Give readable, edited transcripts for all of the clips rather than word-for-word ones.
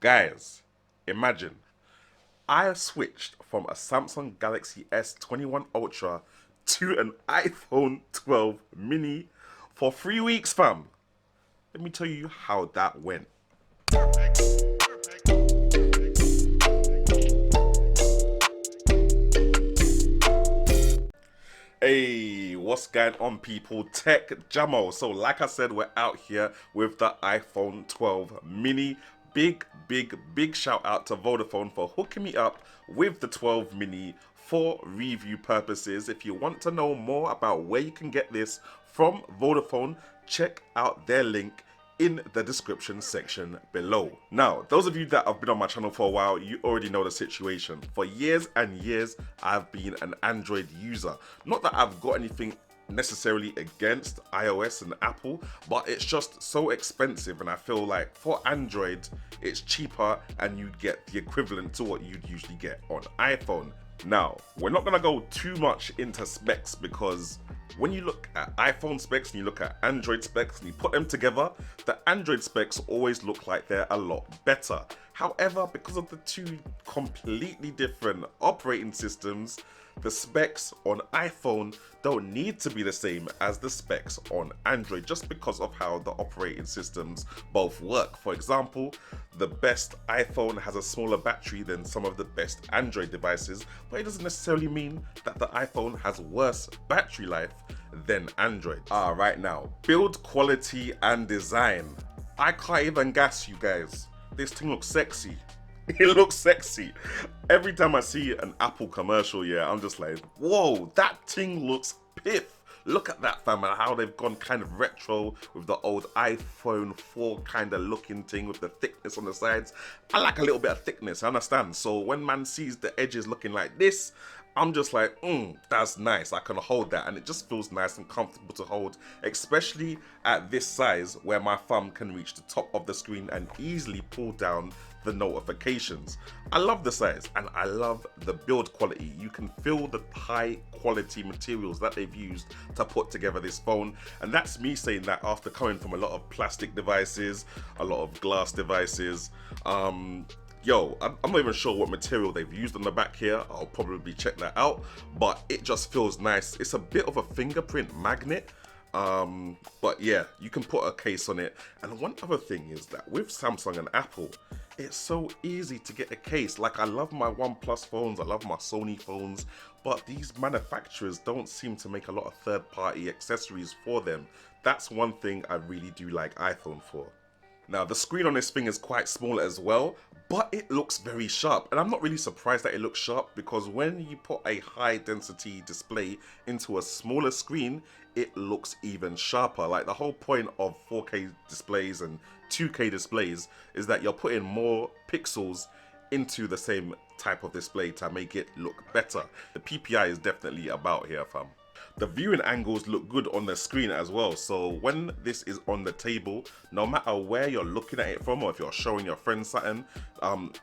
Guys, imagine I switched from a Samsung Galaxy S21 Ultra to an iPhone 12 mini for 3 weeks, fam. Let me tell you how that went. Hey, what's going on, people? Tech Jamo. So, like I said, we're out here with the iPhone 12 mini. Big shout out to Vodafone for hooking me up with the 12 mini for review purposes. If you want to know more about where you can get this from Vodafone, check out their link in the description section below. Now, those of you that have been on my channel for a while, you already know the situation. For years and years, I've been an Android user. Not that I've got anything necessarily against iOS and Apple, but it's just so expensive, and I feel like for Android, it's cheaper and you'd get the equivalent to what you'd usually get on iPhone. Now, we're not gonna go too much into specs because when you look at iPhone specs and you look at Android specs and you put them together, the Android specs always look like they're a lot better. However, because of the two completely different operating systems, the specs on iPhone don't need to be the same as the specs on Android just because of how the operating systems both work. For example, the best iPhone has a smaller battery than some of the best Android devices, but it doesn't necessarily mean that the iPhone has worse battery life than Android. Right now, build quality and design. I can't even gas you guys. This thing looks sexy. It looks sexy. Every time I see an Apple commercial, yeah, I'm just like, whoa, that thing looks piff. Look at that, fam, and how they've gone kind of retro with the old iPhone 4 kind of looking thing with the thickness on the sides. I like a little bit of thickness, I understand. So when man sees the edges looking like this, I'm just like, that's nice. I can hold that, and it just feels nice and comfortable to hold, especially at this size where my thumb can reach the top of the screen and easily pull down the notifications. I love the size and I love the build quality. You can feel the high quality materials that they've used to put together this phone, and that's me saying that after coming from a lot of plastic devices, a lot of glass devices. I'm not even sure what material they've used on the back here. I'll probably check that out, but it just feels nice. It's a bit of a fingerprint magnet, but yeah, you can put a case on it. And one other thing is that with Samsung and Apple, it's so easy to get a case. Like, I love my OnePlus phones, I love my Sony phones, but these manufacturers don't seem to make a lot of third-party accessories for them. That's one thing I really do like iPhone for. Now, the screen on this thing is quite small as well, but it looks very sharp. And I'm not really surprised that it looks sharp, because when you put a high density display into a smaller screen, it looks even sharper. Like, the whole point of 4K displays and 2K displays is that you're putting more pixels into the same type of display to make it look better. The PPI is definitely about here, fam. The viewing angles look good on the screen as well, so when this is on the table, no matter where you're looking at it from, or if you're showing your friends something,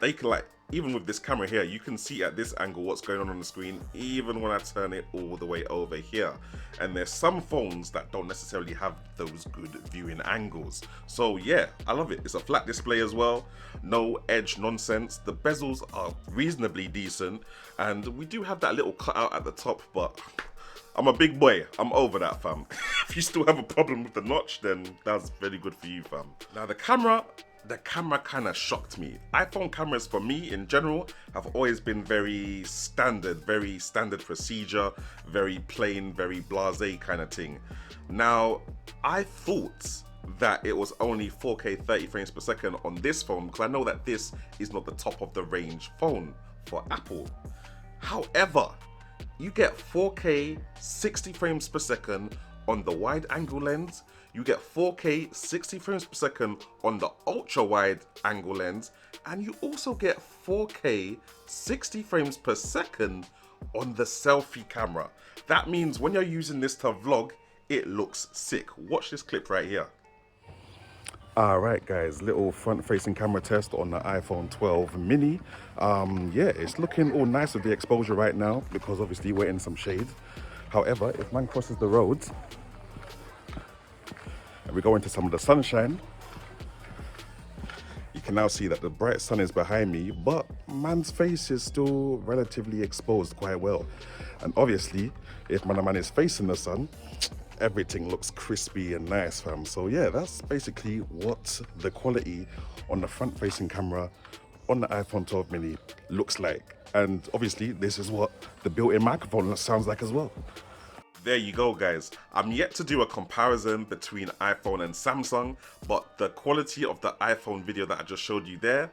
they can, like, even with this camera here, you can see at this angle what's going on the screen, even when I turn it all the way over here. And there's some phones that don't necessarily have those good viewing angles. So yeah, I love it. It's a flat display as well, no edge nonsense. The bezels are reasonably decent, and we do have that little cutout at the top, but I'm a big boy, I'm over that, fam. If you still have a problem with the notch, then that's very good for you, fam. Now, the camera kind of shocked me. iPhone cameras for me in general have always been very standard procedure, very plain, very blasé kind of thing. Now, I thought that it was only 4K 30 frames per second on this phone, because I know that this is not the top of the range phone for Apple. However, you get 4K 60 frames per second on the wide angle lens, you get 4K 60 frames per second on the ultra wide angle lens, and you also get 4K 60 frames per second on the selfie camera. That means when you're using this to vlog, it looks sick. Watch this clip right here. Alright guys, little front-facing camera test on the iPhone 12 mini. Yeah, it's looking all nice with the exposure right now, because obviously we're in some shade. However, if man crosses the road and we go into some of the sunshine, You can now see that the bright sun is behind me, but man's face is still relatively exposed quite well. And obviously, if man is facing the sun, everything looks crispy and nice, fam. So yeah, that's basically what the quality on the front-facing camera on the iPhone 12 mini looks like. And obviously, this is what the built-in microphone sounds like as well. There you go, guys. I'm yet to do a comparison between iPhone and Samsung, but the quality of the iPhone video that I just showed you there,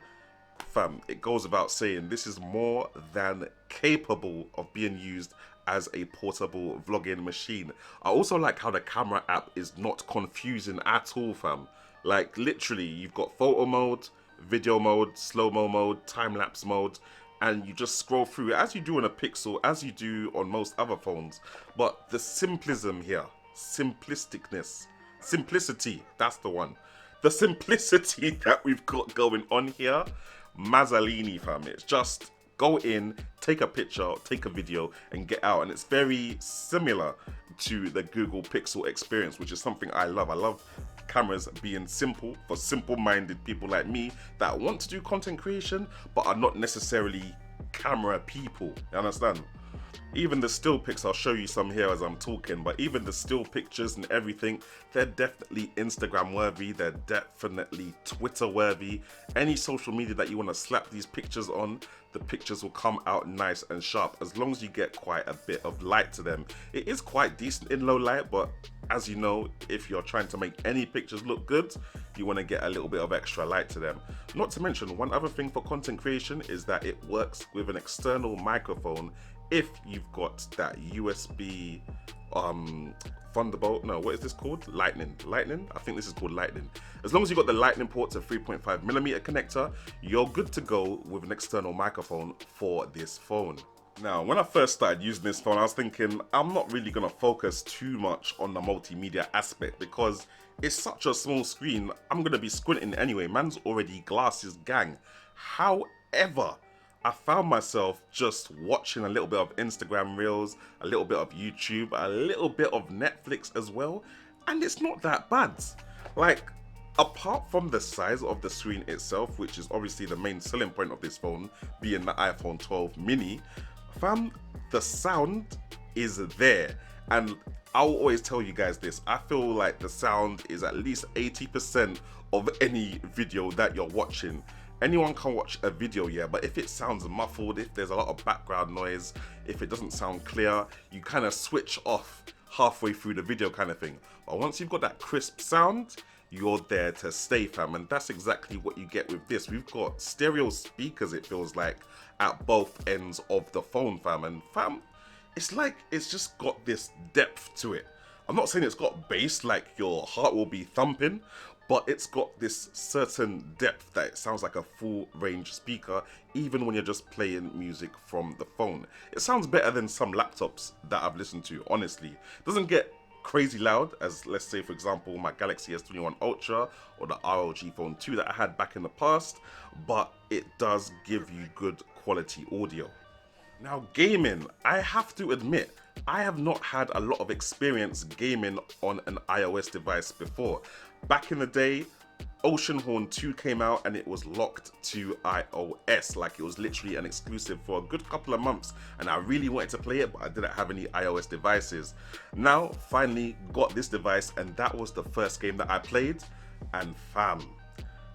fam, it goes without saying, this is more than capable of being used as a portable vlogging machine. I also like how the camera app is not confusing at all, fam. Like, literally, you've got photo mode, video mode, slow-mo mode, time-lapse mode, and you just scroll through as you do on a Pixel, as you do on most other phones. But the simplism here, simplicity, that's the one. The simplicity that we've got going on here, Mazzolini, fam. It's just go in, take a picture, take a video, and get out. And it's very similar to the Google Pixel experience, which is something I love. I love cameras being simple for simple-minded people like me that want to do content creation but are not necessarily camera people. You understand? Even the still pics, I'll show you some here as I'm talking, but even the still pictures and everything, they're definitely Instagram worthy, they're definitely Twitter worthy. Any social media that you want to slap these pictures on, the pictures will come out nice and sharp as long as you get quite a bit of light to them. It is quite decent in low light, but as you know, if you're trying to make any pictures look good, you want to get a little bit of extra light to them. Not to mention, one other thing for content creation is that it works with an external microphone if you've got that USB Thunderbolt, no, what is this called? Lightning, I think this is called Lightning. As long as you've got the Lightning port to 3.5mm connector, you're good to go with an external microphone for this phone. Now, when I first started using this phone, I was thinking, I'm not really gonna focus too much on the multimedia aspect because it's such a small screen, I'm gonna be squinting anyway. Man's already glasses gang. However, I found myself just watching a little bit of Instagram Reels, a little bit of YouTube, a little bit of Netflix as well, and it's not that bad. Like, apart from the size of the screen itself, which is obviously the main selling point of this phone, being the iPhone 12 mini, fam, the sound is there. And I'll always tell you guys this, I feel like the sound is at least 80% of any video that you're watching. Anyone can watch a video, yeah, but if it sounds muffled, if there's a lot of background noise, if it doesn't sound clear, you kind of switch off halfway through the video kind of thing. But once you've got that crisp sound, you're there to stay, fam, and that's exactly what you get with this. We've got stereo speakers, it feels like, at both ends of the phone, fam, and fam, it's like it's just got this depth to it. I'm not saying it's got bass like your heart will be thumping, but it's got this certain depth that it sounds like a full range speaker even when you're just playing music from the phone. It sounds better than some laptops that I've listened to, honestly. It doesn't get crazy loud as, let's say, for example, my Galaxy S21 Ultra or the ROG Phone 2 that I had back in the past, but it does give you good quality audio. Now, gaming, I have to admit, I have not had a lot of experience gaming on an iOS device before. Back in the day, Oceanhorn 2 came out and it was locked to iOS, like it was literally an exclusive for a good couple of months, and I really wanted to play it, but I didn't have any iOS devices. Now, finally got this device, and that was the first game that I played, and fam,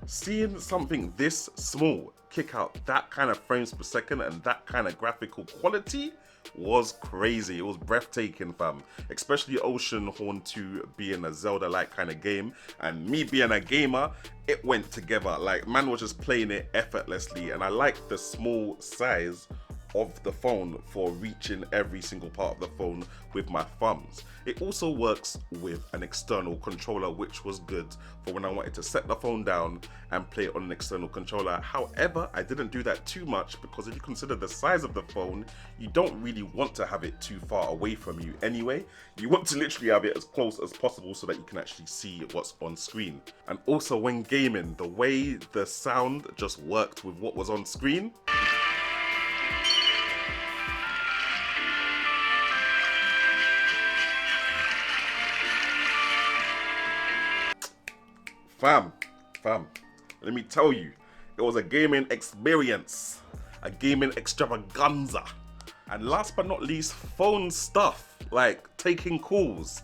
seeing something this small kick out that kind of frames per second and that kind of graphical quality was crazy. It was breathtaking, fam. Especially Oceanhorn 2 being a Zelda-like kind of game, and me being a gamer, it went together. Like, man was just playing it effortlessly, and I like the small size of the phone for reaching every single part of the phone with my thumbs. It also works with an external controller, which was good for when I wanted to set the phone down and play it on an external controller. However, I didn't do that too much because if you consider the size of the phone, you don't really want to have it too far away from you anyway. You want to literally have it as close as possible so that you can actually see what's on screen. And also when gaming, the way the sound just worked with what was on screen, Fam, let me tell you, It was a gaming experience, a gaming extravaganza. And last but not least, phone stuff like taking calls,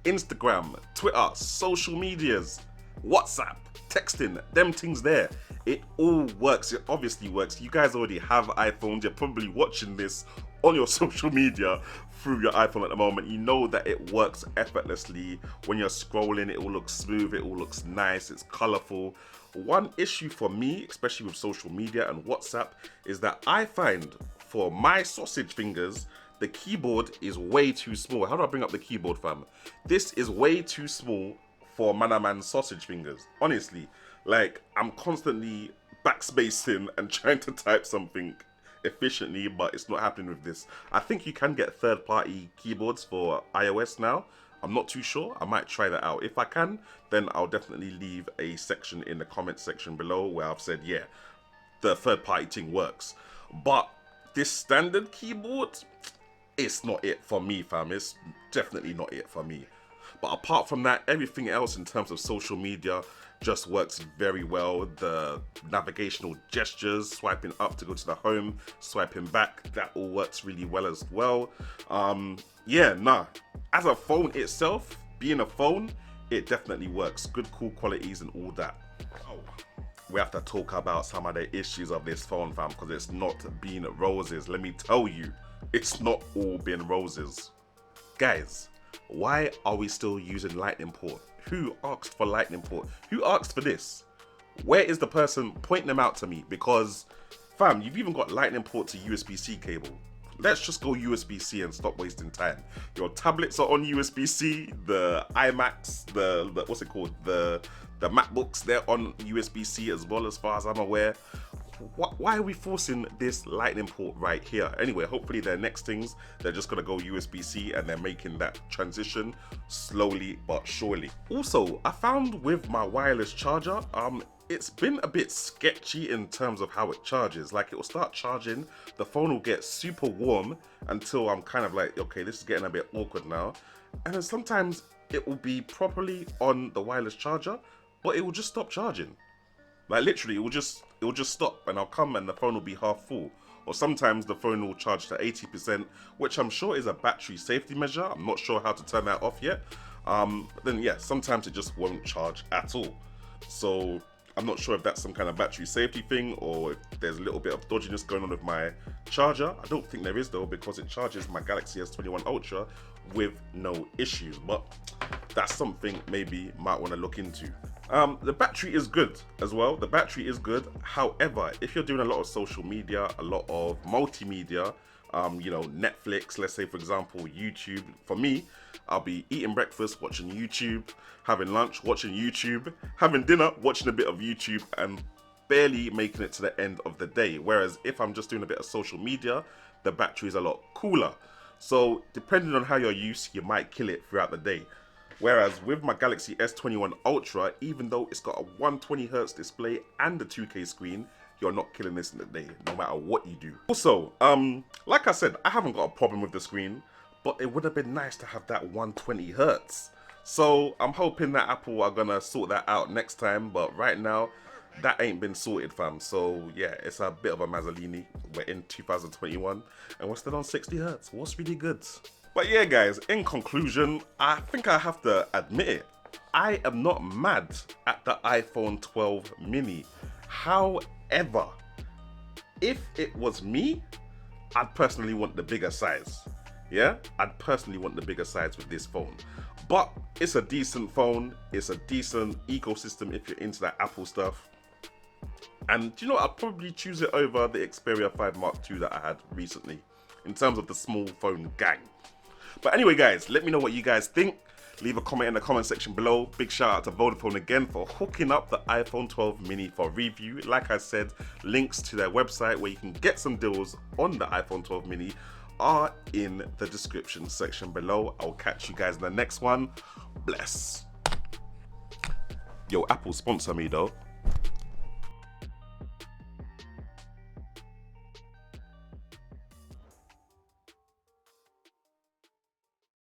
Instagram, Twitter, social medias, WhatsApp, texting, them things there. It all works. It obviously works. You guys already have iPhones. You're probably watching this on your social media through your iPhone at the moment. You know that it works effortlessly. When you're scrolling, it all looks smooth. It all looks nice. It's colorful. One issue for me, especially with social media and WhatsApp, is that I find for my sausage fingers, the keyboard is way too small. How do I bring up the keyboard, fam? This is way too small for man sausage fingers. Honestly, like I'm constantly backspacing and trying to type something efficiently, but it's not happening with this. I think you can get third-party keyboards for iOS now. I'm not too sure. I might try that out. If I can, then I'll definitely leave a section in the comment section below where I've said, yeah, the third-party thing works. But this standard keyboard, it's not it for me, fam. It's definitely not it for me. But apart from that, everything else in terms of social media just works very well. The navigational gestures, swiping up to go to the home, swiping back, that all works really well as well. Yeah, nah. As a phone itself, being a phone, it definitely works. Good, cool qualities and all that. Oh, we have to talk about some of the issues of this phone, fam, because it's not been roses. Let me tell you, it's not all been roses. Guys, why are we still using Lightning port? Who asked for Lightning port? Who asked for this? Where is the person? Point them out to me, because fam, you've even got Lightning port to USB-C cable. Let's just go USB-C and stop wasting time. Your tablets are on USB-C, the iMacs, the what's it called? The MacBooks, they're on USB-C as well, as far as I'm aware. Why are we forcing this Lightning port right here? Anyway, hopefully their next things, they're just gonna go USB-C and they're making that transition slowly but surely. Also, I found with my wireless charger, it's been a bit sketchy in terms of how it charges. Like, it will start charging, the phone will get super warm until I'm kind of like, okay, this is getting a bit awkward now. And then sometimes it will be properly on the wireless charger, but it will just stop charging. Like literally, it will just stop, and I'll come and the phone will be half full. Or sometimes the phone will charge to 80%, which I'm sure is a battery safety measure. I'm not sure how to turn that off yet. But then yeah, sometimes it just won't charge at all. So I'm not sure if that's some kind of battery safety thing or if there's a little bit of dodginess going on with my charger. I don't think there is though, because it charges my Galaxy S21 Ultra with no issues. But that's something maybe might want to look into. The battery is good as well. The battery is good. However, if you're doing a lot of social media, a lot of multimedia, you know, Netflix, let's say for example, YouTube. For me, I'll be eating breakfast, watching YouTube, having lunch, watching YouTube, having dinner, watching a bit of YouTube, and barely making it to the end of the day. Whereas if I'm just doing a bit of social media, the battery is a lot cooler. So depending on how you're used, you might kill it throughout the day. Whereas with my Galaxy S21 Ultra, even though it's got a 120Hz display and a 2K screen, you're not killing this in the day, no matter what you do. Also, like I said, I haven't got a problem with the screen, but it would have been nice to have that 120Hz. So I'm hoping that Apple are gonna sort that out next time, but right now, that ain't been sorted, fam. So yeah, it's a bit of a Mazzolini. We're in 2021, and we're still on 60Hz. What's really good? But yeah, guys, in conclusion, I think I have to admit it. I am not mad at the iPhone 12 mini. However, if it was me, I'd personally want the bigger size. Yeah, I'd personally want the bigger size with this phone. But it's a decent phone. It's a decent ecosystem if you're into that Apple stuff. And you know, I'd probably choose it over the Xperia 5 Mark II that I had recently, in terms of the small phone gang. But anyway, guys, let me know what you guys think. Leave a comment in the comment section below. Big shout out to Vodafone again for hooking up the iPhone 12 mini for review. Like I said, links to their website where you can get some deals on the iPhone 12 mini are in the description section below. I'll catch you guys in the next one. Bless. Yo, Apple sponsor me though.